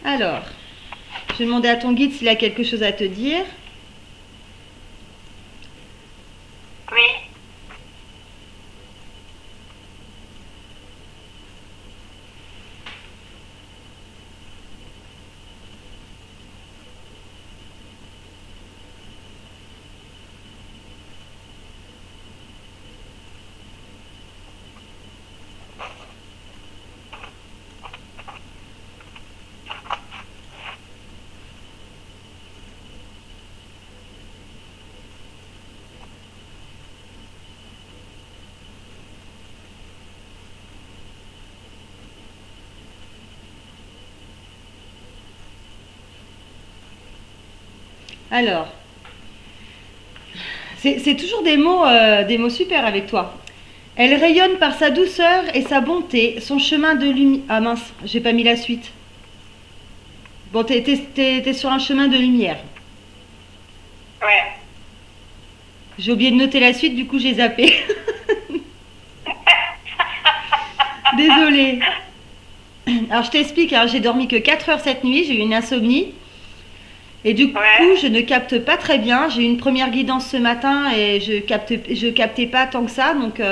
Alors, je vais demander à ton guide s'il a quelque chose à te dire. Oui. Alors, c'est toujours des mots super avec toi. Elle rayonne par sa douceur et sa bonté, son chemin de lumière. Ah mince, j'ai pas mis la suite. Bon, t'es sur un chemin de lumière. Ouais. J'ai oublié de noter la suite, du coup j'ai zappé. Désolée. Alors je t'explique, hein, j'ai dormi que 4 heures cette nuit, j'ai eu une insomnie. Et du coup, Ouais. je ne capte pas très bien. J'ai eu une première guidance ce matin et je captais pas tant que ça, donc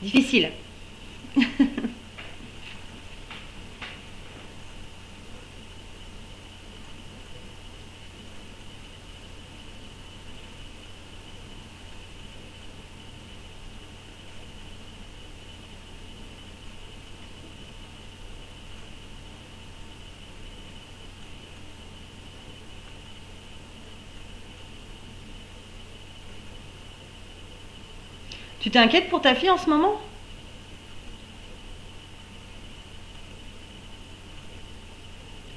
difficile. Tu t'inquiètes pour ta fille en ce moment?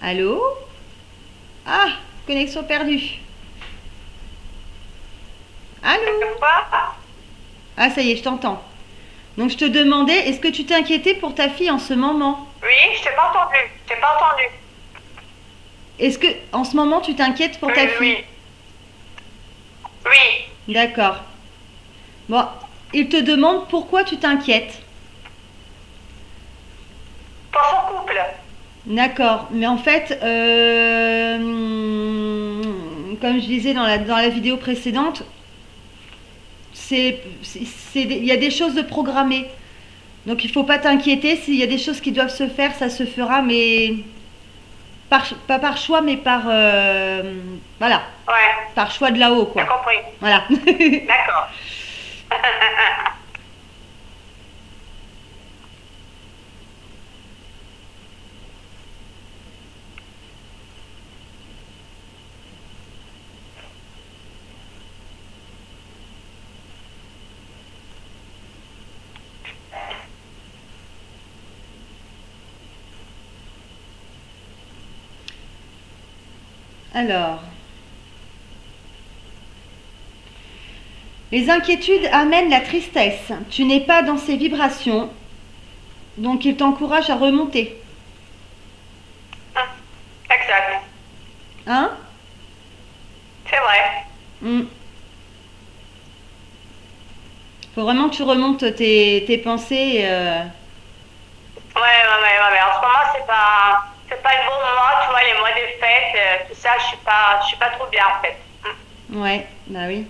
Allô? Ah, connexion perdue. Allô? Quoi? Ah, ça y est, je t'entends. Donc je te demandais, est-ce que tu t'es inquiété pour ta fille en ce moment? Oui, je t'ai pas entendu. Je t'ai pas entendu. Est-ce que en ce moment tu t'inquiètes pour Oui, ta oui, fille? oui. Oui. D'accord. Bon, il te demande pourquoi tu t'inquiètes. Pour son couple. D'accord, mais en fait, comme je disais dans la vidéo précédente, il y a des choses de programmées. Donc il faut pas t'inquiéter, s'il y a des choses qui doivent se faire, ça se fera, mais pas par choix, mais voilà, Ouais. par choix de là-haut, J'ai quoi. compris. Voilà. D'accord. Alors, les inquiétudes amènent la tristesse. Tu n'es pas dans ces vibrations, donc il t'encourage à remonter. Exact. Hein? C'est vrai. Hmm. Faut vraiment que tu remontes tes pensées. Ouais. En ce moment, c'est pas le bon moment, tu vois, les mois des fêtes, tout ça, je suis pas trop bien, en fait. Ouais, bah oui.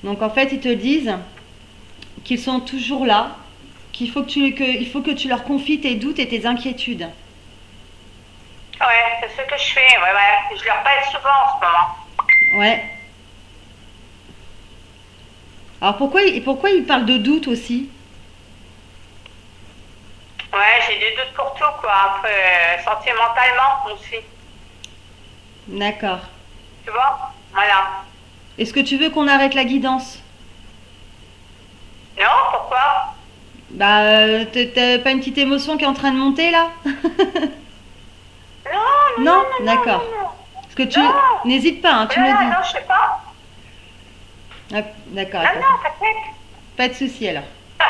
Donc en fait, ils te disent qu'ils sont toujours là, il faut que tu leur confies tes doutes et tes inquiétudes. Ouais, c'est ce que je fais, ouais. Je le répète souvent en ce moment. Ouais. Alors pourquoi ils parlent de doute aussi? Ouais, j'ai des doutes pour tout, quoi, un peu sentimentalement aussi. D'accord. Tu vois? Voilà. Est-ce que tu veux qu'on arrête la guidance? Non, pourquoi? Bah, t'as pas une petite émotion qui est en train de monter là? Non, non, Non? non, non, non, D'accord. non, non. Parce que tu... Non. N'hésite pas, hein, Oh tu là me là, dis. non, je sais pas. Ah, d'accord, Non, attends. non, t'inquiète. Pas de souci alors. Non,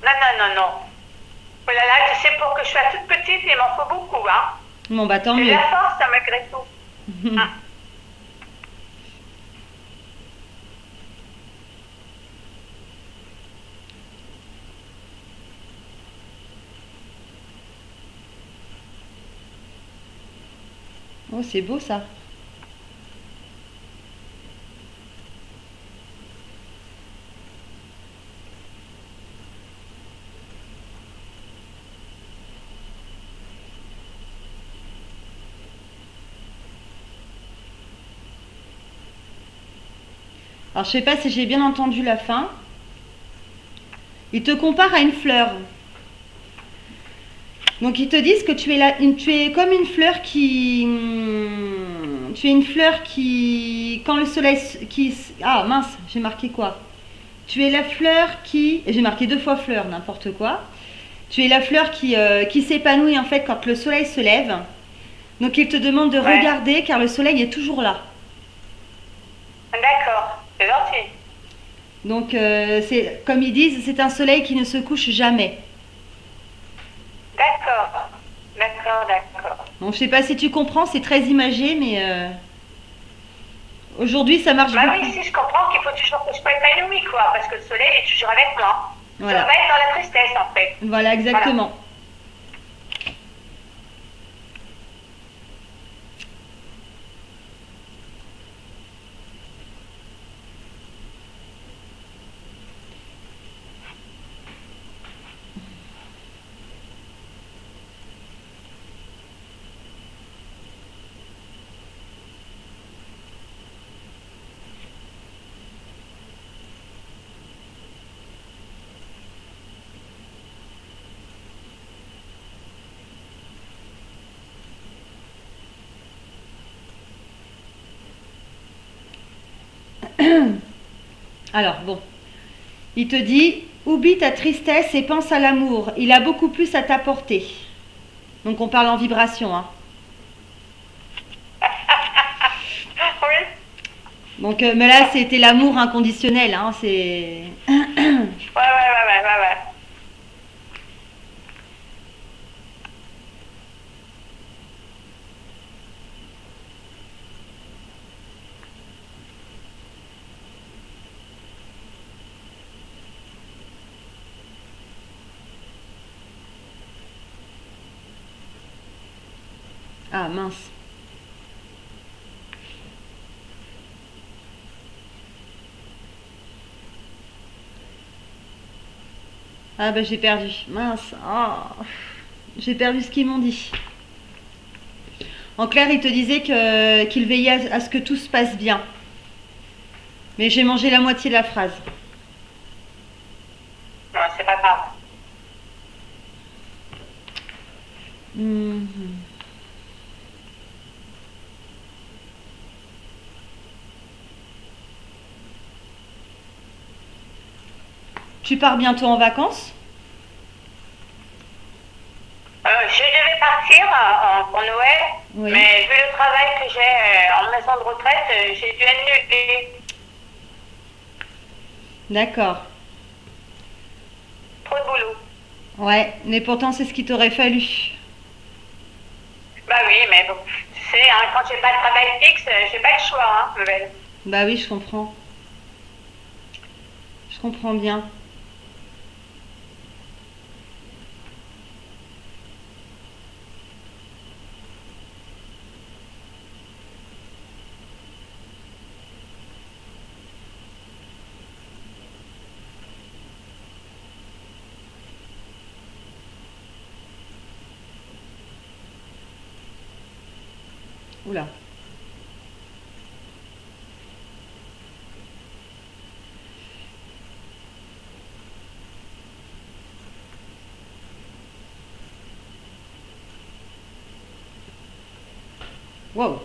non, non, non. Oh là là, tu sais, pour que je sois toute petite, il m'en faut beaucoup, hein. Bon, bah tant J'ai de mieux. la force, hein, malgré tout. Ah. Oh, c'est beau ça. Alors, je sais pas si j'ai bien entendu la fin. Ils te comparent à une fleur. Donc, ils te disent que tu es comme une fleur tu es une fleur qui, quand le soleil, ah mince, j'ai marqué quoi? Tu es la fleur qui, j'ai marqué deux fois fleur, n'importe quoi. Tu es la fleur qui s'épanouit en fait quand le soleil se lève. Donc, ils te demandent de Ouais. regarder car le soleil est toujours là. D'accord, c'est gentil. Donc, c'est comme ils disent, c'est un soleil qui ne se couche jamais. D'accord, d'accord, d'accord. Bon, je sais pas si tu comprends, c'est très imagé, mais aujourd'hui ça marche Bah beaucoup. oui, si je comprends qu'il faut toujours que je sois épanouie, quoi, parce que le soleil est toujours avec moi. Je dois Voilà, pas être dans la tristesse, en fait. voilà Voilà. exactement. Alors bon, il te dit, oublie ta tristesse et pense à l'amour. Il a beaucoup plus à t'apporter. Donc on parle en vibration, hein. Oui. Donc, mais là c'était l'amour inconditionnel, hein. C'est Ouais, ouais, ouais, ouais, ouais, ouais. ah mince. Ah bah j'ai perdu. Mince. Ah. J'ai perdu ce qu'ils m'ont dit. En clair, il te disait qu'il veillait à ce que tout se passe bien. Mais j'ai mangé la moitié de la phrase. Non, c'est pas grave. Mhm. Tu pars bientôt en vacances? Je devais partir pour Noël, Oui. mais vu le travail que j'ai en maison de retraite, j'ai dû annuler. D'accord. Trop de boulot. Ouais, mais pourtant c'est ce qu'il t'aurait fallu. Bah oui, mais bon, tu sais, hein, quand j'ai pas de travail fixe, j'ai pas le choix, hein, Noël. Bah oui, je comprends. Je comprends bien. Oula. Wow.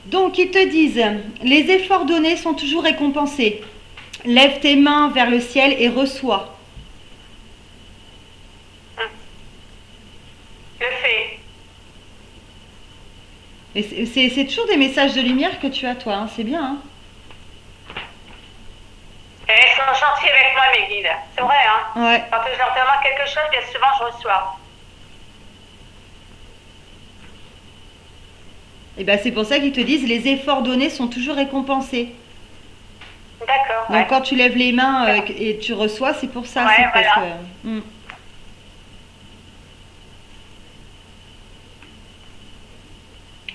Donc ils te disent, les efforts donnés sont toujours récompensés. Lève tes mains vers le ciel et reçois. Hum, je le fais. Et c'est toujours des messages de lumière que tu as toi, hein. C'est bien, hein. Et ils sont gentils avec moi, mes guides. C'est vrai, hein. Ouais. Quand je leur demande quelque chose, bien souvent, je reçois. Et ben c'est pour ça qu'ils te disent les efforts donnés sont toujours récompensés. D'accord, Donc ouais. quand tu lèves les mains et tu reçois, c'est pour ça, c'est Ouais, parce que. voilà. Hmm.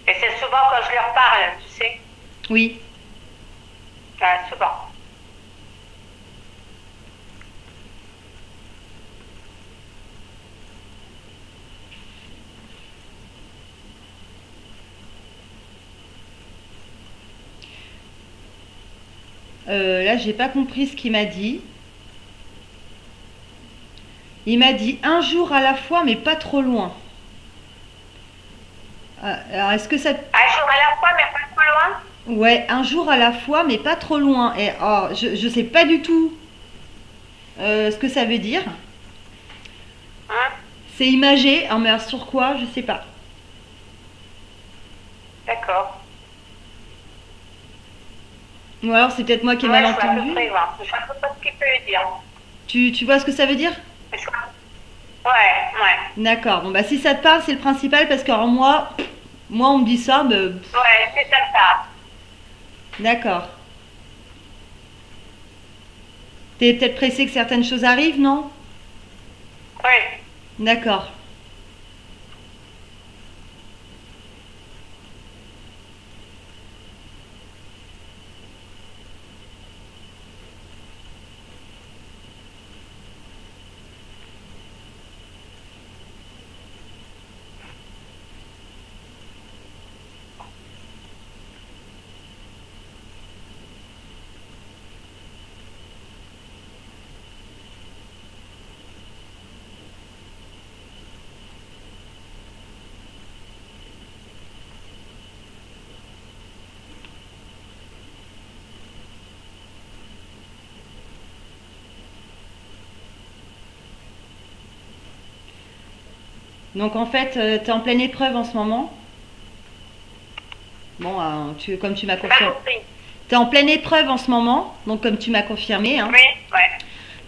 Et c'est souvent quand je leur parle, tu sais. Oui. Ouais, souvent. Là, j'ai pas compris ce qu'il m'a dit. Il m'a dit un jour à la fois, mais pas trop loin. Alors, est-ce que ça. Un jour à la fois, mais pas trop loin. Ouais, un jour à la fois, mais pas trop loin. Et oh, je sais pas du tout ce que ça veut dire. Hein? C'est imagé, hein, mais alors sur quoi, je sais pas. D'accord. Ou alors c'est peut-être moi qui ai Ouais, mal je vois à peu entendu. près, voir. Je vois à peu près ce qu'il peut dire. Tu vois ce que ça veut dire? Je vois- Ouais, ouais. D'accord. Bon, bah si ça te parle, c'est le principal parce que alors moi on me dit ça, bah, Ouais, c'est ça. d'accord. T'es peut-être pressé que certaines choses arrivent, non? Oui. D'accord. Donc en fait, tu es en pleine épreuve en ce moment. Bon, comme tu m'as J'ai pas confirmé. compris. Tu es en pleine épreuve en ce moment, donc comme tu m'as confirmé, hein. Oui, ouais.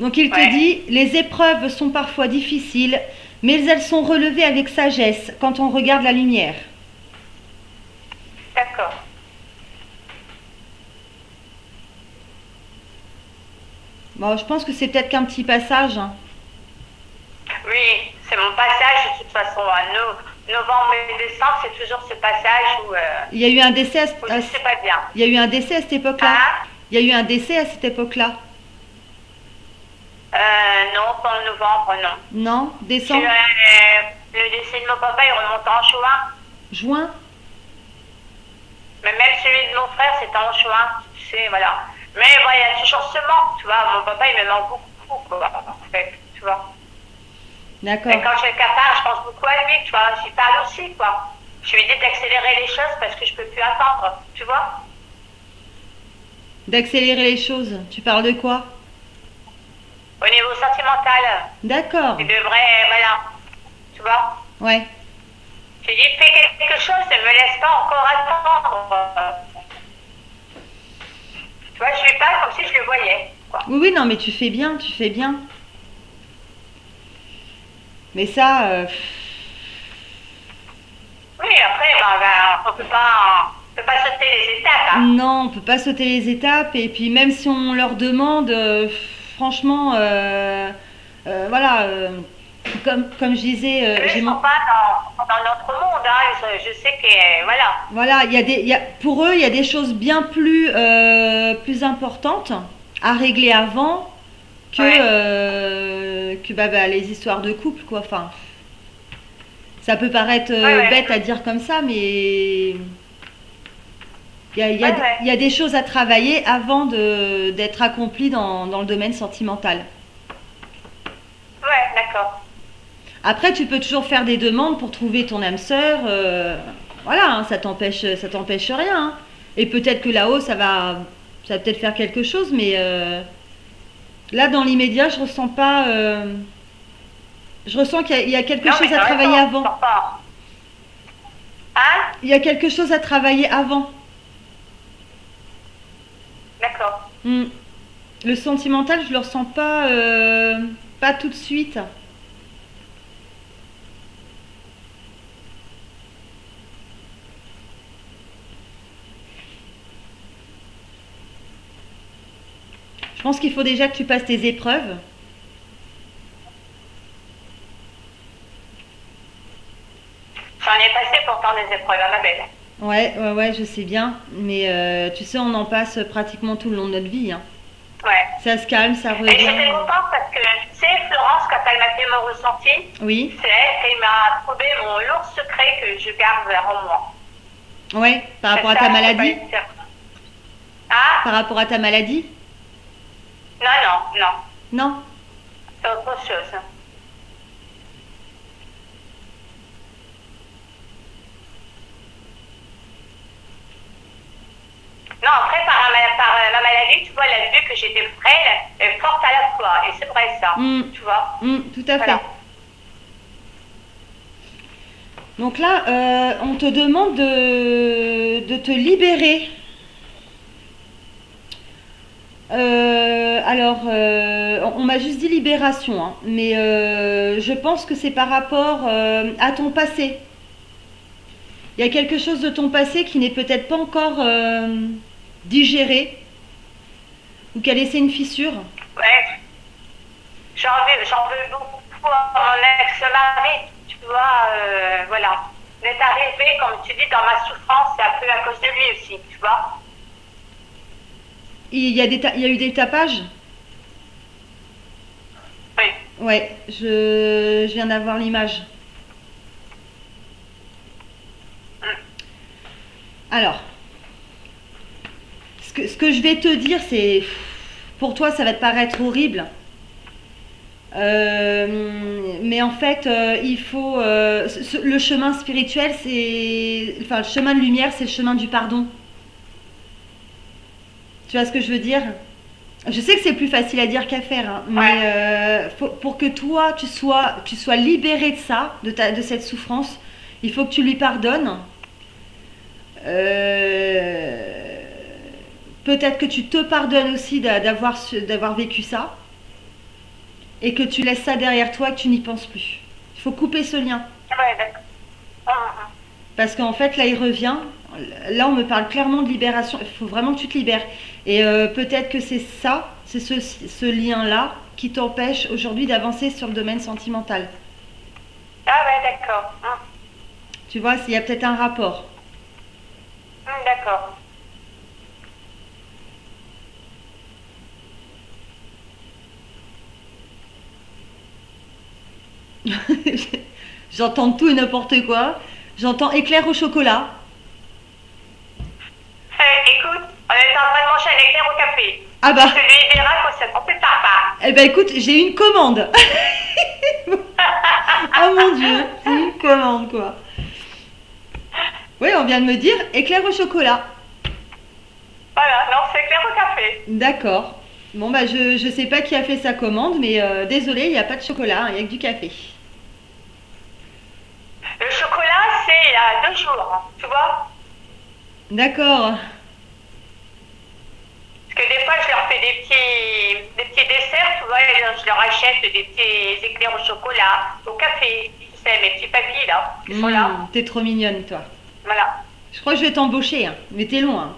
Donc il te Ouais. dit, les épreuves sont parfois difficiles, mais elles sont relevées avec sagesse quand on regarde la lumière. D'accord. Bon, je pense que c'est peut-être qu'un petit passage, hein. Oui, c'est mon passage de toute façon. Novembre et décembre, c'est toujours ce passage Il y a eu un décès où je ne sais pas bien. il y a eu un décès à cette époque-là. Hein? Il y a eu un décès à cette époque-là. Non, pas en novembre, non. Non, décembre, Le décès de mon papa, il remonte en juin. juin. Mais même celui de mon frère, c'était en juin. Tu sais, voilà. Mais voilà, il y a toujours ce manque, tu vois. Mon papa, il me manque beaucoup, quoi, en fait, tu vois. D'accord. Et quand je le capare, je pense beaucoup à lui, tu vois. J'y parle aussi, quoi. Je lui dis d'accélérer les choses parce que je peux plus attendre, tu vois. D'accélérer les choses. Tu parles de quoi? Au niveau sentimental, D'accord. il devrait, voilà, tu vois. Ouais. Je lui dis, fais quelque chose, ne me laisse pas encore attendre. Tu vois, je lui parle comme si je le voyais, quoi. Oui, oui, non, mais tu fais bien, tu fais bien. Mais ça, Oui, après, on peut pas sauter les étapes, hein. non, on peut pas sauter les étapes. Et puis même si on leur demande, franchement, voilà, comme je disais, Eux, ils sont pas dans notre monde, hein. Je sais que, voilà. voilà, pour eux, il y a des choses bien plus importantes à régler avant Ouais. que les histoires de couple, quoi. Enfin, ça peut paraître Ouais, ouais. bête à dire comme ça, mais Ouais, ouais. il y a des choses à travailler avant d'être accompli dans le domaine sentimental. Ouais, d'accord. Après, tu peux toujours faire des demandes pour trouver ton âme sœur. Voilà, hein, ça t'empêche rien, hein. Et peut-être que là-haut, ça va peut-être faire quelque chose, mais là, dans l'immédiat, je ressens pas. Je ressens qu'il y a quelque Non, mais chose à t'as travailler raison, avant. sors pas. Hein? Il y a quelque chose à travailler avant. D'accord. Hmm. Le sentimental, je le ressens pas tout de suite. Je pense qu'il faut déjà que tu passes tes épreuves. J'en ai passé pourtant des épreuves à ma belle. Ouais, je sais bien. Mais tu sais, on en passe pratiquement tout le long de notre vie, hein. Ouais. Ça se calme, ça Et j'étais revient. contente parce que, tu sais, Florence, quand elle m'a fait mon ressenti, Oui, c'est elle qui m'a trouvé mon lourd secret que je garde en moi. ouais, par Et rapport à ça, ta c'est pas maladie. une certitude. Ah? Par rapport à ta maladie? Non, non, non. Non. C'est autre chose. Non, après, par ma maladie, tu vois, elle a vu que j'étais frêle et forte à la fois. Et c'est vrai ça. Hmm, Tu vois? tout à fait. Voilà. Donc là, on te demande de te libérer. On m'a juste dit libération, hein, mais je pense que c'est par rapport à ton passé. Il y a quelque chose de ton passé qui n'est peut-être pas encore digéré ou qui a laissé une fissure. Ouais. J'en veux beaucoup à mon ex-mari. Tu vois, voilà. Il est arrivé, comme tu dis, dans ma souffrance, c'est un peu à cause de lui aussi, tu vois. Il y a eu des tapages? Oui. Ouais, je viens d'avoir l'image. Alors, ce que je vais te dire, c'est, pour toi, ça va te paraître horrible. Mais en fait, il faut le chemin spirituel, enfin le chemin de lumière, c'est le chemin du pardon. Tu vois ce que je veux dire? Je sais que c'est plus facile à dire qu'à faire, hein, mais Ouais. pour que toi tu sois libéré de ça, de cette souffrance, il faut que tu lui pardonnes. Euh, Peut-être que tu te pardonnes aussi d'avoir vécu ça et que tu laisses ça derrière toi et que tu n'y penses plus. Il faut couper ce lien. Ouais, d'accord. Hum. Parce qu'en fait, là, il revient. Là, on me parle clairement de libération. Il faut vraiment que tu te libères. Et peut-être que c'est ça, c'est ce lien-là qui t'empêche aujourd'hui d'avancer sur le domaine sentimental. Ah ouais, d'accord. Tu vois, il y a peut-être un rapport. D'accord. J'entends tout et n'importe quoi. J'entends éclair au chocolat. Écoute, on est en train de manger un éclair au café. Ah bah, Tu lui diras qu'on se trompe pas. eh ben écoute, j'ai une commande. Oh mon Dieu, c'est une commande quoi. Oui, on vient de me dire éclair au chocolat. Voilà, non, c'est éclair au café. D'accord. Bon bah je sais pas qui a fait sa commande, mais désolé, il n'y a pas de chocolat, il n'y a que du café. Le chocolat, c'est il y a 2 jours, hein, tu vois. D'accord. Parce que des fois, je leur fais des petits desserts, tu vois, et je leur achète des petits éclairs au chocolat, au café, tu sais, mes petits papilles là, qui sont là. T'es trop mignonne toi. Voilà. Je crois que je vais t'embaucher, hein, mais t'es loin.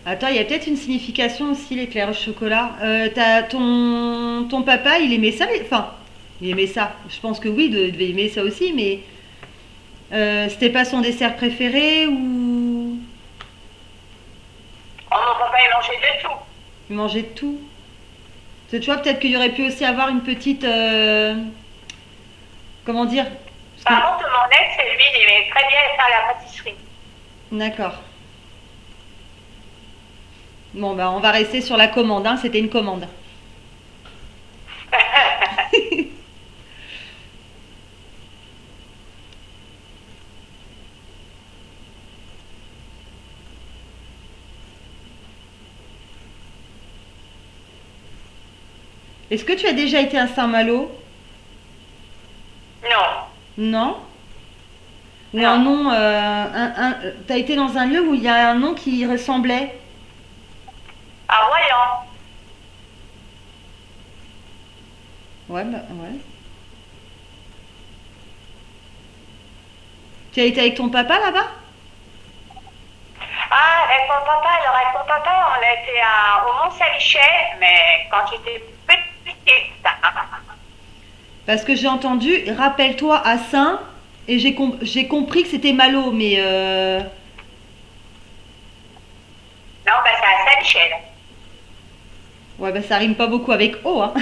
Attends, il y a peut-être une signification aussi, l'éclair au chocolat. Ton papa, il aimait ça, enfin, il aimait ça. Je pense que oui, il devait aimer ça aussi, mais c'était pas son dessert préféré ou Oh, mon papa, il mangeait de tout. il mangeait de tout. Tu vois, peut-être qu'il y aurait pu aussi avoir une petite, comment dire? Parce Par contre, mon ex, lui, il aimait très bien faire la pâtisserie. D'accord. Bon, bah, on va rester sur la commande, hein. C'était une commande. Est-ce que tu as déjà été à Saint-Malo? Non. Non? Ou un Non. nom, t'as été dans un lieu où il y a un nom qui y ressemblait? À Royan. Ouais, bah, ouais. Tu as été avec ton papa là-bas? Ah, avec mon papa, alors avec mon papa, on a été au Mont-Saint-Michel, mais quand j'étais petite. Parce que j'ai entendu, rappelle-toi à Saint, et j'ai compris que c'était Malo, mais Non, ben c'est à Saint-Michel. ouais, bah ça rime pas beaucoup avec O, hein.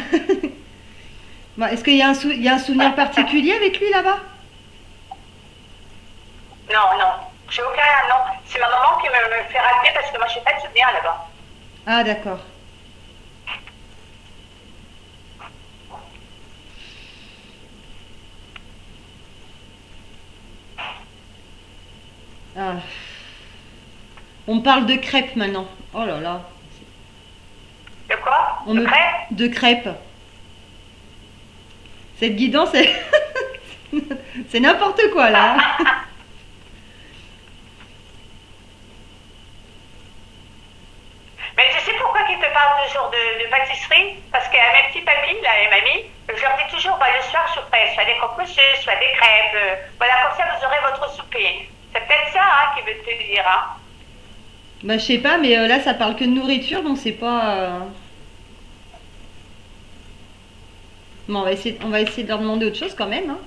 Bah, est-ce qu'il y a il y a un souvenir particulier avec lui là-bas? Non, non, j'ai aucun. Non, c'est ma maman qui me fait rappeler parce que moi, j'ai pas de souvenir là-bas. Ah, d'accord. Ah. On me parle de crêpes maintenant. Oh là là. De quoi? On De me crêpes? de crêpes. Cette guidance, c'est c'est n'importe quoi là, hein. Mais tu sais pourquoi ils te parlent toujours de pâtisserie? Parce qu'à mes petits papis, là, et mamie, je leur dis toujours, bah, le soir, je ferai soit des croque-monsieur, soit des crêpes. Voilà, comme ça, vous aurez votre souper. C'est peut-être ça, hein, qu'ils veulent te dire, hein. Bah, je sais pas, mais là ça parle que de nourriture, donc c'est pas. Bon, on va essayer de leur demander autre chose quand même, hein.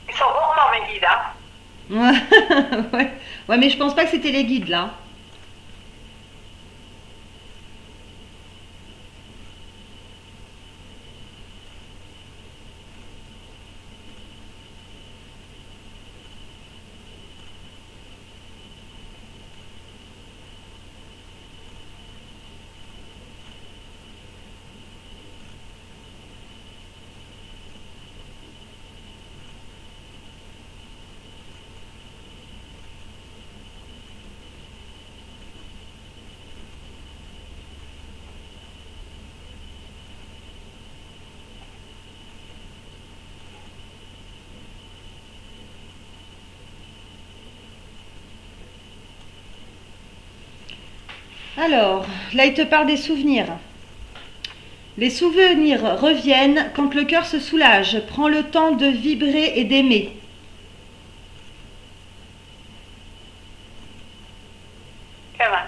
Ils sont gourmands, mes guides, hein. Ouais, ouais. Ouais, mais je pense pas que c'était les guides là. Alors, là il te parle des souvenirs. Les souvenirs reviennent quand le cœur se soulage, prend le temps de vibrer et d'aimer. C'est vrai.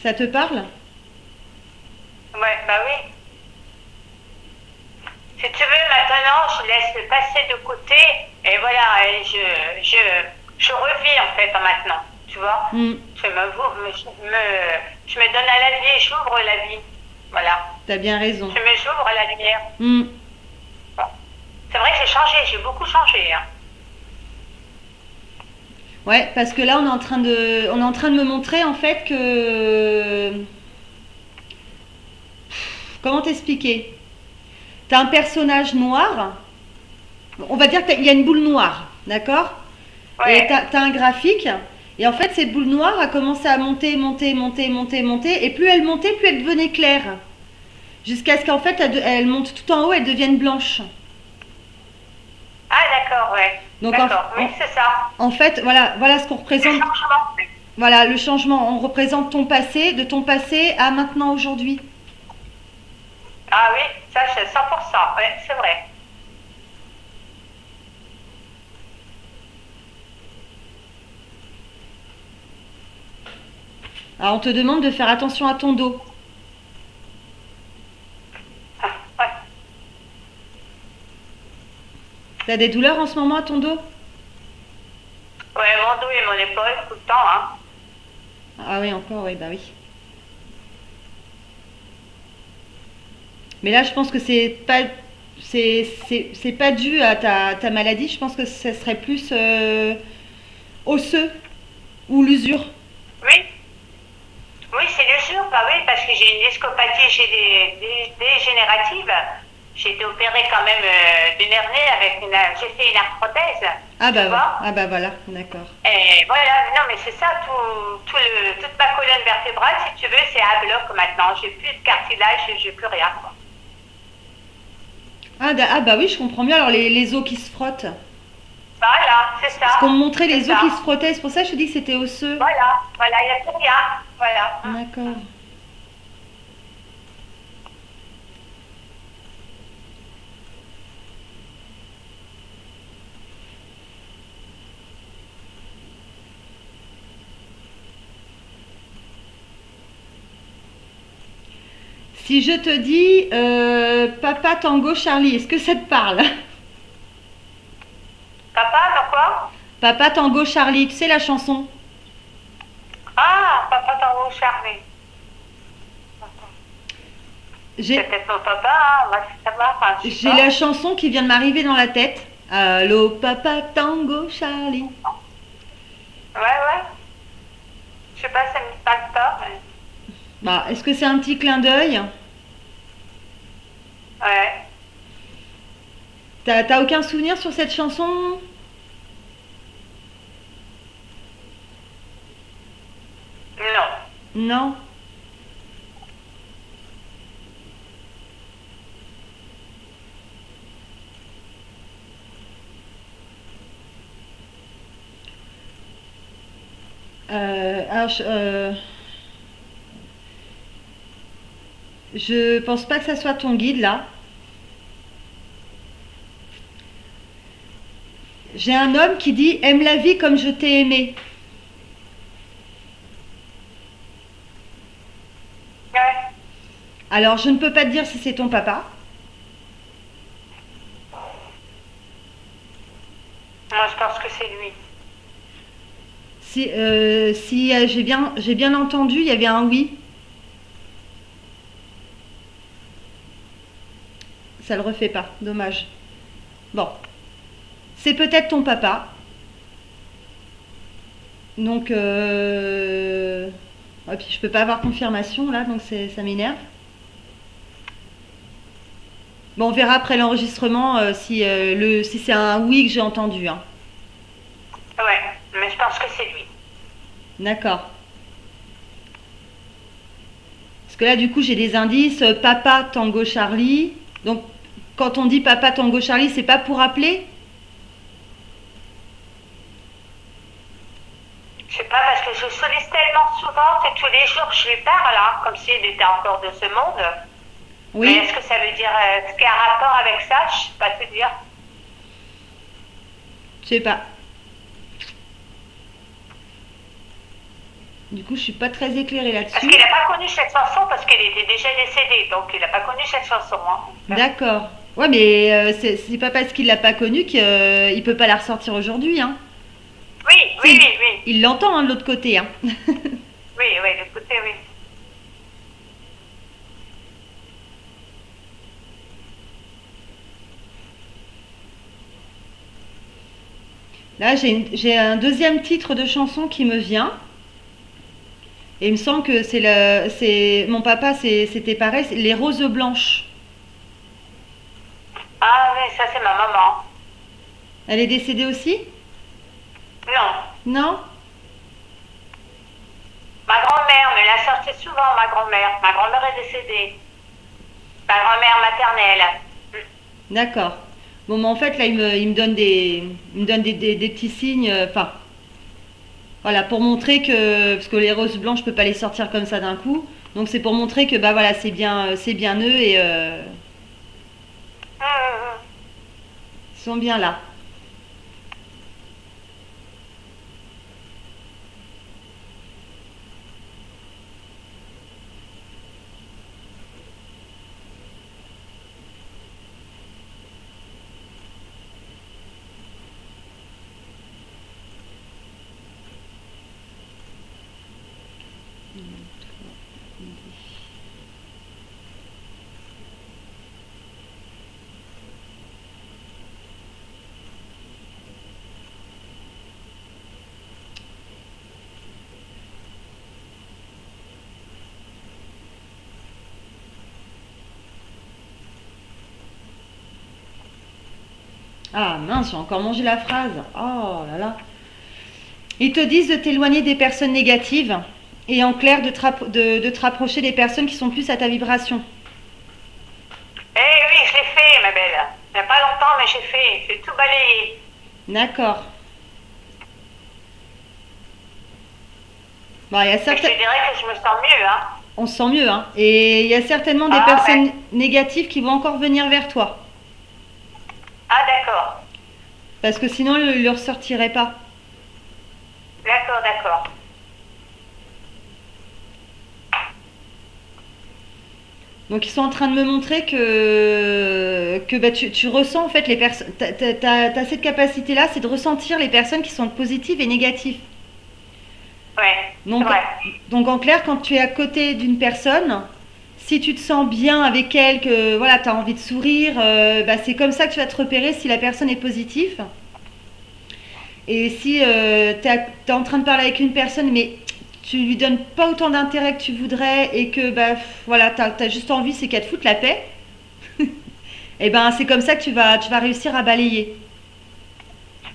Ça te parle? Ouais, bah oui. Si tu veux, maintenant, je laisse passer de côté et voilà, et je revis en fait maintenant, tu vois. Hmm, Je me donne à la vie et j'ouvre la vie. Voilà. t'as bien raison. J'ouvre à la lumière. Hmm. Bon. C'est vrai que j'ai changé, j'ai beaucoup changé, hein. Ouais, parce que là on est en train de me montrer en fait que, comment t'expliquer? T'as un personnage noir. On va dire qu'il y a une boule noire, d'accord? Et Ouais. t'as un graphique. Et en fait, cette boule noire a commencé à monter, monter, monter, monter, monter. Et plus elle montait, plus elle devenait claire. Jusqu'à ce qu'en fait, elle monte tout en haut, elle devienne blanche. Ah, d'accord, ouais. Donc D'accord, oui, c'est ça. en fait, voilà ce qu'on Le représente. changement. Voilà le changement. On représente ton passé, de ton passé à maintenant aujourd'hui. Ah oui, ça, c'est 100%. Ouais, c'est vrai. Alors on te demande de faire attention à ton dos. Ah, ouais. T'as des douleurs en ce moment à ton dos? Ouais, mon dos et mon épaule tout le temps, hein. Ah oui, encore, oui, bah oui. Mais là, je pense que c'est pas dû à ta maladie. Je pense que ce serait plus osseux ou l'usure. Oui, oui, c'est bien sûr, bah oui, parce que j'ai une discopathie, j'ai dégénérative. J'ai été opérée quand même d'une hernie avec j'ai fait une arthrothèse, tu vois. Ah bah voilà, d'accord. Et voilà, non mais c'est ça, toute ma colonne vertébrale, si tu veux, c'est à bloc maintenant. J'ai plus de cartilage, j'ai plus rien, quoi. Ah bah oui, je comprends mieux. Alors les os qui se frottent. Voilà, c'est Parce qu'on ça. me montrait C'est les os qui se ça. frottaient, c'est pour ça que je te dis que c'était osseux. Voilà, voilà, il n'y a plus rien. Voilà. D'accord. Si je te dis Papa Tango Charlie, est-ce que ça te parle? Papa, dans quoi? Papa Tango Charlie, tu sais la chanson? Ah, papa t'en haut charmé. C'est J'ai peut-être mon papa, hein, on va savoir, enfin, je sais j'ai pas. la chanson qui vient de m'arriver dans la tête. Allô Papa Tango Charlie. Ouais, ouais. Je sais pas, ça me parle pas, mais... Bah, est-ce que c'est un petit clin d'œil? Ouais. T'as aucun souvenir sur cette chanson? Non. Non? Alors, je pense pas que ça soit ton guide là. J'ai un homme qui dit aime la vie comme je t'ai aimé. Ouais. Alors, je ne peux pas te dire si c'est ton papa. Moi, je pense que c'est lui. Si j'ai bien entendu, il y avait un oui. Ça le refait pas, dommage. Bon, c'est peut-être ton papa. Donc, et puis je peux pas avoir confirmation là, donc ça m'énerve. Bon, on verra après l'enregistrement si c'est un oui que j'ai entendu, hein. Ouais, mais je pense que c'est lui. D'accord. Parce que là, du coup, j'ai des indices. Papa Tango Charlie. Donc, quand on dit Papa Tango Charlie, c'est pas pour appeler? Je sais pas, parce que je sollicite tellement souvent, c'est tous les jours que je lui parle, hein, comme s'il était encore de ce monde. Mais Oui? est-ce que ça veut dire ce qui a un rapport avec ça? Je sais pas te dire. Je sais pas. Du coup, je suis pas très éclairée Parce là-dessus. qu'il n'a pas connu cette chanson parce qu'il était déjà décédé, donc il n'a pas connu cette chanson, hein. D'accord. Ouais, mais c'est pas parce qu'il l'a pas connue qu'il peut pas la ressortir aujourd'hui, hein. Oui, Tu oui, sais, oui, oui. il l'entend, hein, de l'autre côté, hein. Oui, oui, écoutez, oui. Là, j'ai un deuxième titre de chanson qui me vient. Et il me semble que mon papa, c'était pareil, c'est Les Roses Blanches. Ah oui, ça c'est ma maman. Elle est décédée aussi? Non, Non? ma grand-mère me l'a sorti souvent, ma grand-mère. Ma grand-mère est décédée. Ma grand-mère maternelle. D'accord. Bon, mais en fait, là, il me donne des petits signes. Enfin, voilà, pour montrer que. Parce que les roses blanches, je peux pas les sortir comme ça d'un coup. Donc, c'est pour montrer que, bah voilà, c'est bien eux et Hum. ils sont bien là. Ah mince, j'ai encore mangé la phrase. Oh là là. Ils te disent de t'éloigner des personnes négatives et en clair de te rapprocher des personnes qui sont plus à ta vibration. Eh oui, je l'ai fait, ma belle. tout balayé. D'accord. Bon, il y a Et je te certains... dirais que je me sens mieux, hein. On se sent mieux, hein. Et il y a certainement des Ah ouais. personnes négatives qui vont encore venir vers toi. Ah d'accord. Parce que sinon, ils ne le ressortiraient pas. D'accord, d'accord. Donc, ils sont en train de me montrer que bah, tu ressens en fait les personnes. T'as cette capacité-là, c'est de ressentir les personnes qui sont positives et négatives. Ouais, c'est Donc, vrai. donc en clair, quand tu es à côté d'une personne, si tu te sens bien avec elle, que voilà, tu as envie de sourire, bah, c'est comme ça que tu vas te repérer si la personne est positive. Et si tu es en train de parler avec une personne, mais tu lui donnes pas autant d'intérêt que tu voudrais et que bah, voilà, tu as juste envie, c'est qu'elle te foute la paix, et ben c'est comme ça que tu vas réussir à balayer.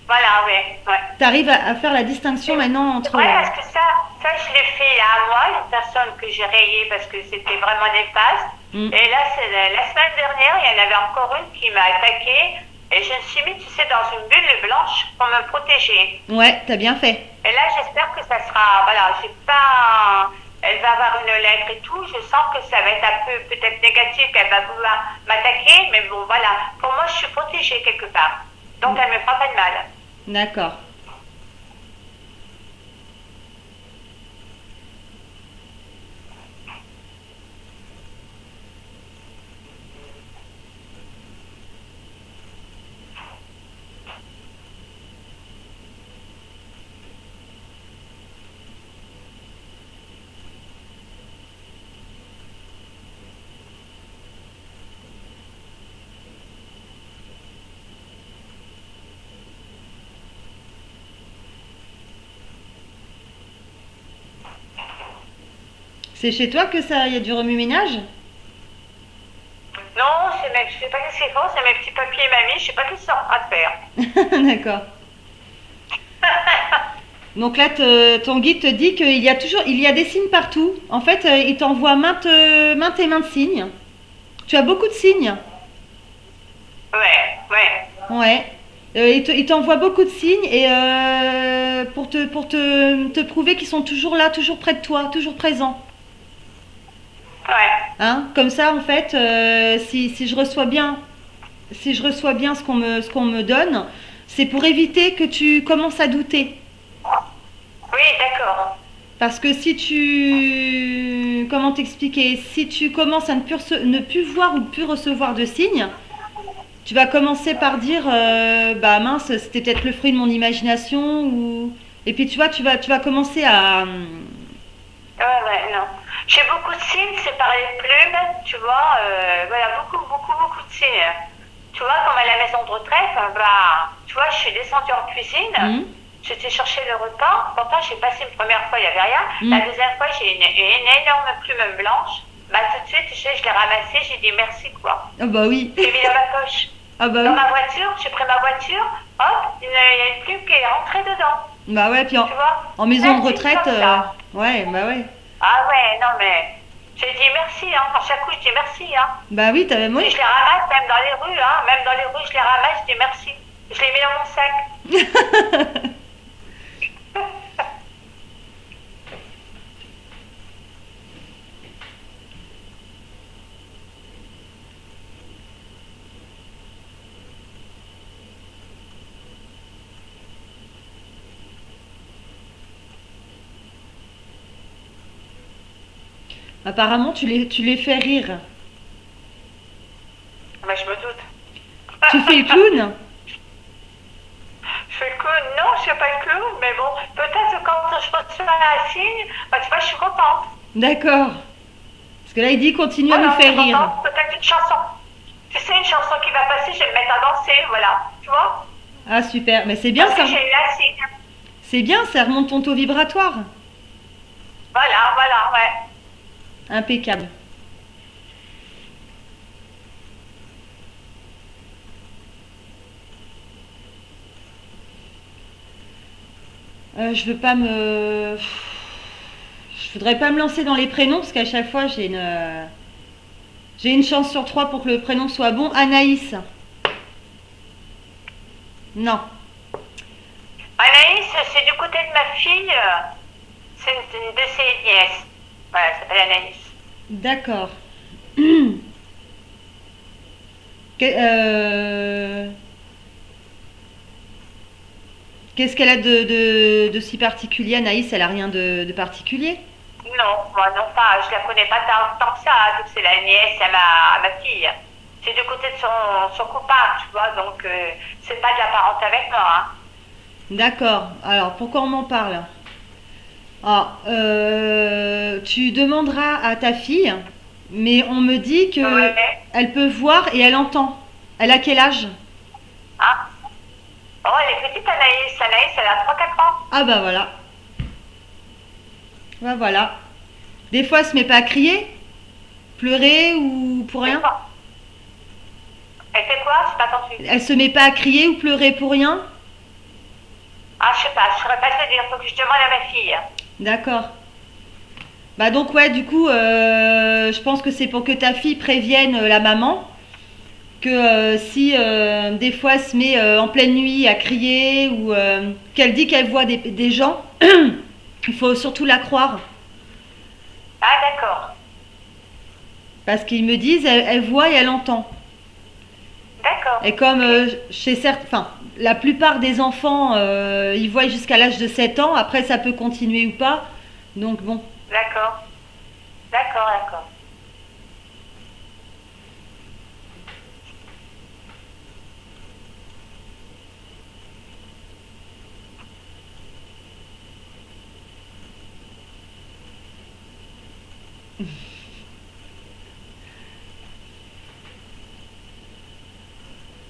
Voilà, ouais, ouais. Tu arrives à faire la distinction maintenant C'est entre... vrai, parce que ça, je l'ai fait il y a un mois, une personne que j'ai rayée parce que c'était vraiment néfaste. Hmm. Et là, c'est la semaine dernière, il y en avait encore une qui m'a attaquée. Et je me suis mis, tu sais, dans une bulle blanche pour me protéger. Ouais, t'as bien fait. Et là, j'espère que ça sera, voilà, j'ai pas, elle va avoir une lettre et tout. Je sens que ça va être un peu peut-être négatif, qu'elle va vouloir m'attaquer. Mais bon, voilà, pour moi, je suis protégée quelque part. Donc, elle me fera pas de mal. D'accord. C'est chez toi que ça, il y a du remue-ménage? Non, c'est mes, je sais pas qu'est-ce qu'ils font, c'est mes petits papiers mamie, je sais pas qu'est-ce qu'ils sont en train de faire. D'accord. Donc là, ton guide te dit qu'il y a toujours, il y a des signes partout. En fait, il t'envoie maintes et maintes signes. Tu as beaucoup de signes. Ouais, ouais, Ouais. Il t'envoie beaucoup de signes et pour te prouver qu'ils sont toujours là, toujours près de toi, toujours présents. ouais. Hein? Comme ça, en fait, si je reçois bien, si je reçois bien ce qu'on me donne, c'est pour éviter que tu commences à douter. Oui, d'accord. Parce que si tu... Comment t'expliquer? Si tu commences à ne plus voir ou plus recevoir de signes, tu vas commencer par dire bah mince, c'était peut-être le fruit de mon imagination ou... Et puis tu vois, tu vas commencer à... Ouais, ouais, non. J'ai beaucoup de signes, c'est par les plumes, tu vois, voilà, beaucoup, beaucoup, beaucoup de signes. Tu vois, comme à la maison de retraite, bah, tu vois, je suis descendue en cuisine, Hmm, j'étais chercher le repas, pourtant j'ai passé une première fois, il n'y avait rien. La hmm. deuxième fois, j'ai une énorme plume blanche. Bah, tout de suite, tu sais, je l'ai ramassée, j'ai dit merci, quoi. Ah bah oui. J'ai mis dans ma poche. Ah bah Dans oui. ma voiture, j'ai pris ma voiture, hop, il y a une plume qui est rentrée dedans. Bah ouais, puis Tu vois? en maison de Plein de signes retraite, comme ça. ouais, bah ouais. Ah ouais, non mais j'ai dit merci, hein. À chaque coup, je dis merci, hein. Bah oui, t'as même... Et Oui. je les ramasse même dans les rues, hein. Même dans les rues, je les ramasse, je dis merci. Je les mets dans mon sac. Apparemment, tu les fais rire. Mais je me doute. Tu fais le clown? Je fais le clown. Non, je fais pas le clown, mais bon, peut-être que quand je reçois un signe, bah tu vois, je suis contente. D'accord. Parce que là, il dit continue à nous Voilà, je faire suis rire. contente. Peut-être une chanson. Tu sais, une chanson qui va passer, je vais me mettre à danser, voilà. Tu vois? Ah super, mais c'est bien Parce ça. que j'ai eu un signe. C'est bien, ça remonte ton taux vibratoire. Voilà, voilà, ouais. Impeccable. Je veux pas me... Je voudrais pas me lancer dans les prénoms parce qu'à chaque fois j'ai une chance sur trois pour que le prénom soit bon. Anaïs. Non. Anaïs, c'est du côté de ma fille. C'est une de ses nièces. Voilà, elle s'appelle Anaïs. D'accord. Euh, Qu'est-ce qu'elle a de si particulier, Anaïs? Elle a rien de particulier? Non, moi non pas. Je la connais pas tant que ça. Donc c'est la nièce à ma fille. C'est du côté de son copain, tu vois. Donc c'est pas de la parenté avec moi. Hein. D'accord. Alors, pourquoi on m'en parle? Ah, tu demanderas à ta fille, mais on me dit que Ouais. elle peut voir et elle entend. Elle a quel âge? Hein? Oh, elle est petite Anaïs. Anaïs, elle a 3 4 ans. Ah bah voilà. Bah voilà. Des fois, elle se met pas à crier, pleurer ou pour C'est rien. quoi? Elle fait quoi? Je pas entendu. Elle se met pas à crier ou pleurer pour rien. Ah, je sais pas. Je saurais pas te dire. Faut que je demande à ma fille. D'accord. Bah donc ouais, du coup, je pense que c'est pour que ta fille prévienne la maman que si des fois elle se met en pleine nuit à crier ou qu'elle dit qu'elle voit des gens, il faut surtout la croire. Ah, d'accord. Parce qu'ils me disent, elle voit et elle entend. D'accord. Et comme Ok. chez certains, enfin, la plupart des enfants, ils voient jusqu'à l'âge de 7 ans, après ça peut continuer ou pas. Donc bon. D'accord. D'accord, d'accord.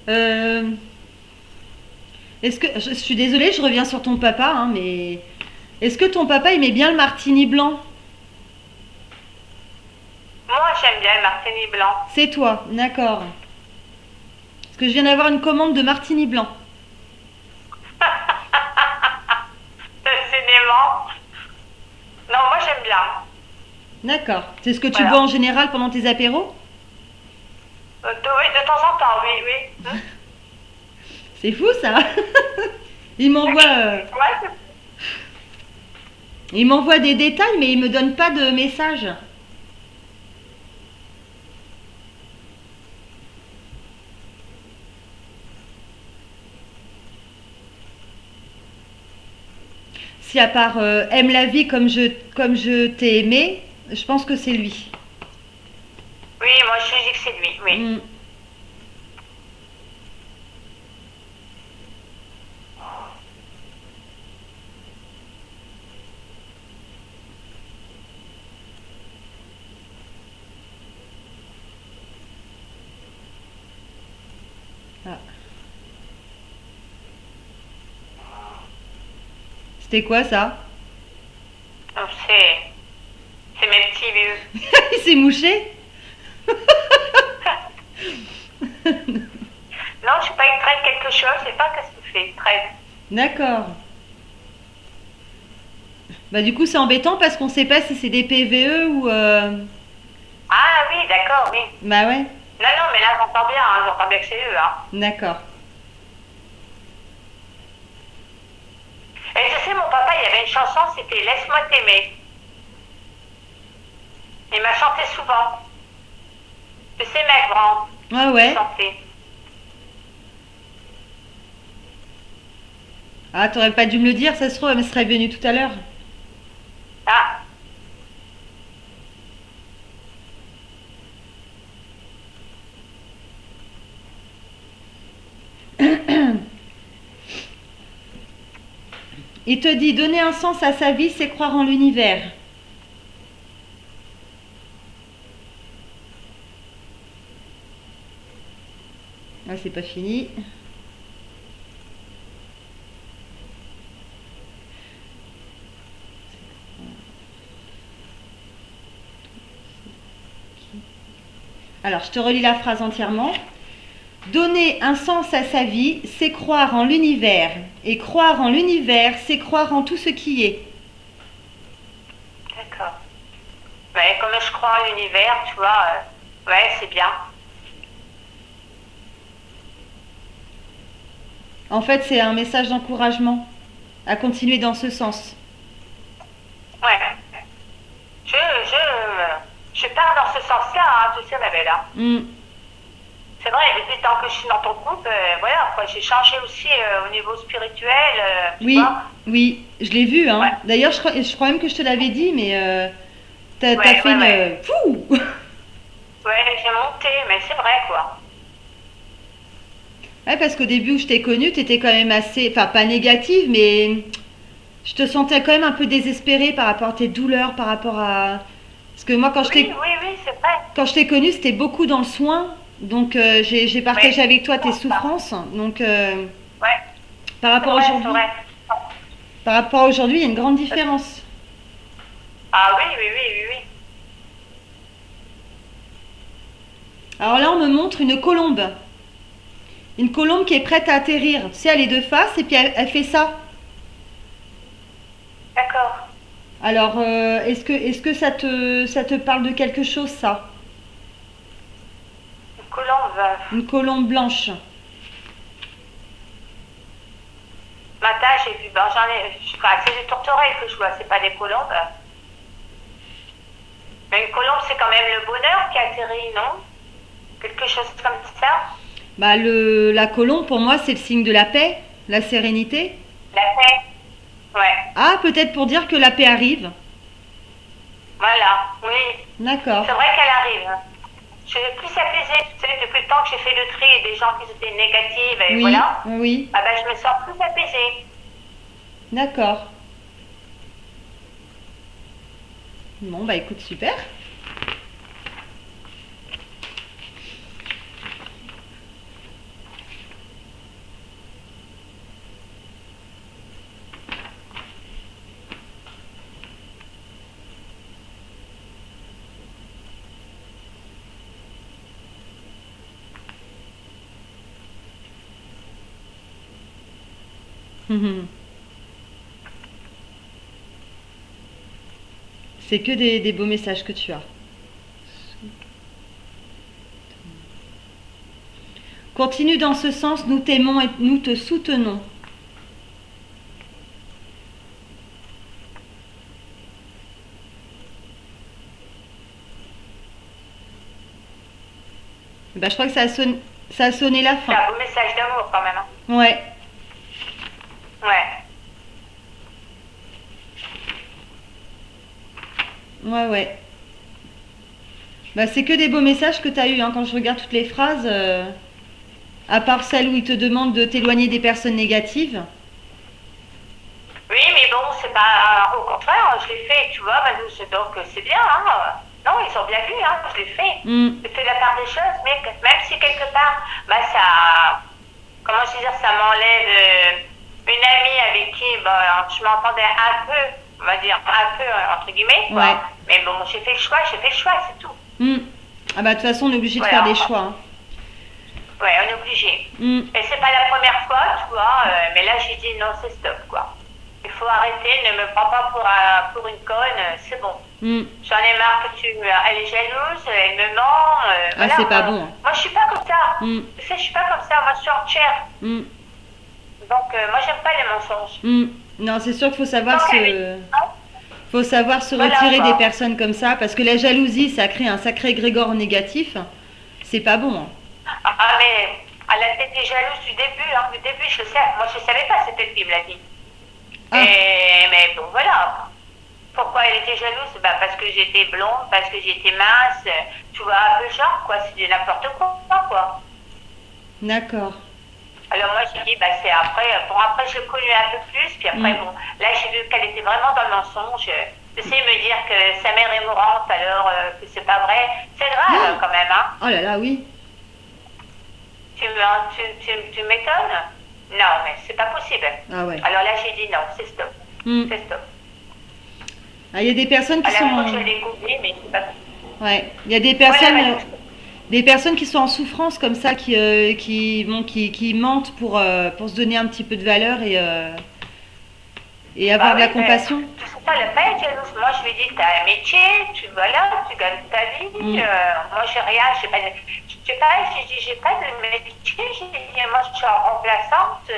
Euh, Est-ce que, je suis désolée, je reviens sur ton papa, hein, mais est-ce que ton papa aimait bien le martini blanc? Moi, j'aime bien le martini blanc. C'est toi, d'accord. Parce que je viens d'avoir une commande de martini blanc. Décidément. Non, moi, j'aime bien. D'accord. C'est ce que tu bois en Voilà. général pendant tes apéros? Oui, de temps en temps, oui, oui. C'est fou ça. Il m'envoie, Ouais, il m'envoie des détails, mais il me donne pas de message. Si à part aime la vie comme je t'ai aimé, je pense que c'est lui. oui, moi, je dis que c'est lui, oui. Hmm. Ah. C'était quoi ça? Donc, c'est mes petits vieux. Il s'est mouché? Non, je sais pas, il traîne quelque chose, je sais pas qu'est-ce qu'il fait, il traîne. D'accord. Bah du coup c'est embêtant parce qu'on sait pas si c'est des PVE ou Ah oui, d'accord, oui. bah ouais, Non, non, mais là, j'entends bien que c'est eux, hein. d'accord. Et tu sais, mon papa, il y avait une chanson, c'était Laisse-moi t'aimer. Il m'a chanté souvent. Tu sais, Meg Brand, Ah il ouais. chantait. Ah t'aurais pas dû me le dire, ça se trouve elle me serait venue tout à l'heure. Ah, Il te dit donner un sens à sa vie, c'est croire en l'univers. Ah c'est pas fini. Alors je te relis la phrase entièrement. Donner un sens à sa vie, c'est croire en l'univers. Et croire en l'univers, c'est croire en tout ce qui est. d'accord. Ouais, comme je crois en l'univers, tu vois, ouais, c'est bien. En fait, c'est un message d'encouragement à continuer dans ce sens. Ouais. Je, je pars dans ce sens-là, hein, tu sais, ma belle. Hein. Hmm. C'est vrai, depuis le temps que je suis dans ton groupe, voilà, quoi, j'ai changé aussi au niveau spirituel, tu Oui, vois. oui, je l'ai vu, Ouais, hein. D'ailleurs, je crois même que je te l'avais dit, mais t'as ouais, fait ouais, une... ouais. Fouh. Ouais, j'ai monté, mais c'est vrai, quoi. Ouais, parce qu'au début où je t'ai connue, t'étais quand même assez... Enfin, pas négative, mais je te sentais quand même un peu désespérée par rapport à tes douleurs, par rapport à... Parce que moi, Oui, oui, oui, c'est vrai. quand je t'ai connue, c'était beaucoup dans le soin. Donc, j'ai Oui, partagé avec toi tes c'est ça. souffrances. Donc, Ouais, par c'est rapport à vrai, c'est aujourd'hui, vrai. par rapport à aujourd'hui, il y a une grande différence. Ah oui, oui, oui, oui, oui. Alors là, on me montre une colombe. Une colombe qui est prête à atterrir. Tu sais, elle est de face et puis elle fait ça. D'accord. Alors, est-ce que ça te parle de quelque chose, ça? Une colombe. Une colombe blanche. Matin, j'ai vu, ben, j'en ai, je sais pas, c'est des tourterelles que je vois, c'est pas des colombes. Mais une colombe, c'est quand même le bonheur qui atterrit, non? Quelque chose comme ça. Bah, la colombe, pour moi, c'est le signe de la paix, la sérénité. La paix. Ouais, Ah, peut-être pour dire que la paix arrive. voilà, oui. D'accord. C'est vrai qu'elle arrive. Je suis plus apaisée, tu sais, depuis le temps que j'ai fait le tri des gens qui étaient négatives, et Oui, voilà. oui, Ah ben, je me sens plus apaisée. d'accord. Bon, bah écoute, super. C'est que des beaux messages que tu as. Continue dans ce sens, nous t'aimons et nous te soutenons. Bah, je crois que ça a sonné la C'est fin. un beau message d'amour quand même. Hein. Ouais, Ouais. ouais, ouais. Bah, c'est que des beaux messages que tu as eus, hein, quand je regarde toutes les phrases, à part celle où il te demande de t'éloigner des personnes négatives. Oui, mais bon, c'est pas. Au contraire, je l'ai fait, tu vois, Manu, donc c'est bien, hein. Non, ils ont bien vu, hein, je l'ai fait. Hmm. J'ai fait la part des choses, mais même si quelque part, bah ça. Comment je veux dire, ça m'enlève une amie avec qui bah, je m'entendais un peu, on va dire un peu, entre guillemets, Ouais. quoi. Mais bon, j'ai fait le choix, c'est tout. Hmm. Ah bah de toute façon, on est obligé de faire des Voilà. choix, hein. Ouais, on est obligé. Hmm. Et c'est pas la première fois, tu vois, mais là j'ai dit non, c'est stop, quoi. Il faut arrêter, ne me prends pas pour une conne, c'est bon. Hmm. J'en ai marre que elle est jalouse, elle me ment, Ah, voilà. c'est pas bon, hein. Moi je suis pas comme ça. Hmm. Tu sais, je suis pas comme ça, moi je suis entière. Hmm. Donc moi j'aime pas les mensonges. Hmm. Non, c'est sûr qu'il Tant qu'elle est... faut savoir se Voilà, retirer des quoi. personnes comme ça, parce que la jalousie, ça crée un sacré égrégore négatif. C'est pas bon, hein. Ah mais elle a été jalouse du début, hein. Du début, je le sais. Moi je savais pas, c'était qui me l'a dit. Ah, Mais bon, voilà. Pourquoi elle était jalouse? Bah, parce que j'étais blonde, parce que j'étais mince. Tu vois, un peu genre, quoi. C'est du n'importe quoi. d'accord. Alors moi, j'ai dit, bah, c'est après. Bon, après, je l'ai connue un peu plus. Puis après, Hmm. bon, là, j'ai vu qu'elle était vraiment dans le mensonge. J'essayais de me dire que sa mère est mourante, alors que c'est pas vrai. C'est grave, quand même, hein. Oh là là, oui. Tu m'étonnes? Non, mais c'est pas possible. Ah ouais. Alors là, j'ai dit non, c'est stop. Hmm. C'est stop. Ah, il y a des personnes qui À la fois, je sont... l'ai googlé, mais c'est pas possible. Ouais, il y a Voilà, des personnes qui sont en souffrance comme ça, qui mentent pour se donner un petit peu de valeur et avoir de la oui, mais compassion. tu sais pas, elle pas être jalouse. Moi, je lui dis, tu as un métier, voilà, tu gagnes ta vie. Moi, j'ai rien, j'ai dit, j'ai pas de métier. J'ai dit, moi, je suis en remplaçante.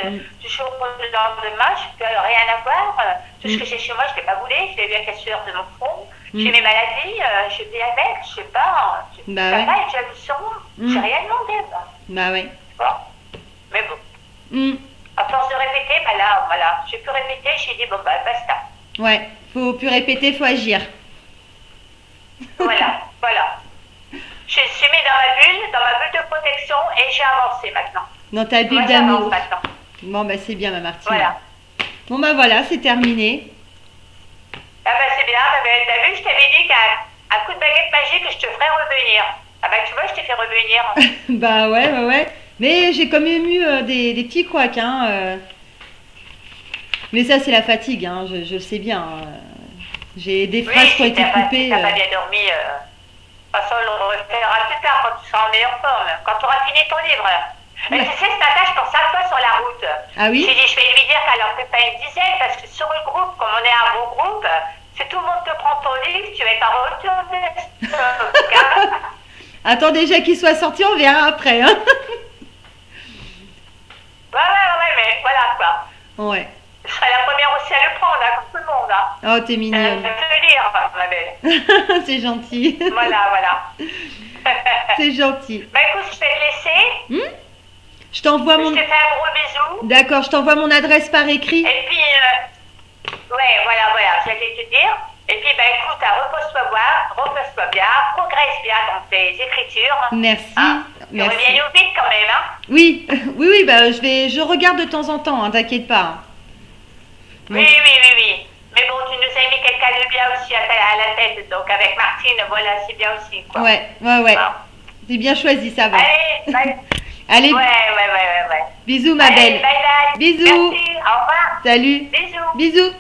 Du jour au lendemain, je peux rien avoir. Tout ce que j'ai chez moi, je l'ai pas voulu. Je l'ai eu à la cassure de mon front. J'ai mes maladies, je vis avec, je sais pas. Bah Ça ouais. va être jalouse sur moi. J'ai rien demandé, moi. Bah ouais. Bon. Mais bon. Mm. À force de répéter, bah là, voilà. J'ai pu répéter, j'ai dit, bon, bah, basta. Ouais, faut plus répéter, faut agir. Voilà, voilà. Je suis mis dans ma bulle de protection et j'ai avancé maintenant. Dans ta bulle Moi, j'avance d'amour. maintenant. Bon, bah c'est bien, ma Martine. Voilà. Bon, bah voilà, c'est terminé. Ah bah c'est bien, t'as vu, je t'avais dit qu'un coup de baguette magique, je te ferais revenir. Ah bah tu vois, je t'ai fait revenir. Bah ouais, ouais, ouais. Mais j'ai quand même eu des petits couacs, hein. Mais ça, c'est la fatigue, hein, je le sais bien. J'ai des Oui, phrases qui ont si été coupées. si t'as pas bien dormi, de toute façon, on le refera plus tard quand tu seras en meilleure forme, quand tu auras fini ton livre. Mais Ouais. tu sais, ce matin, je pense à toi sur la route. Ah oui? J'ai dit, je vais lui dire qu'elle en fait pas une dizaine, parce que sur le groupe, comme on est un bon groupe, si tout le monde te prend ton livre, tu vas t'en retourner. Attends déjà qu'il soit sorti, on verra après, hein. Ouais, mais voilà quoi. Ouais. Je serai la première aussi à le prendre, hein, comme tout le monde. Hein. Oh, t'es mignonne. Te lire, ma belle. C'est gentil. Voilà. C'est gentil. Bah écoute, je vais te laisser. Je t'envoie Je mon... te fais un gros bisou. D'accord, je t'envoie mon adresse par écrit. Et puis, ouais, voilà, j'allais te dire. Et puis, bah écoute, repose-toi bien, progresse bien dans tes écritures. Merci. Hein. Merci. Reviens-nous vite quand même, hein. Oui, oui, bah je regarde de temps en temps, hein, t'inquiète pas. Oui. Mais bon, tu nous as mis quelqu'un de bien aussi à la tête. Donc avec Martine, voilà, c'est bien aussi, quoi. Ouais. Bon. C'est bien choisi, ça va. Allez, bye. Allez, Ouais. bisous ma Allez, belle. bye. Bisous. Merci, au revoir. Salut. Bisous. Bisous.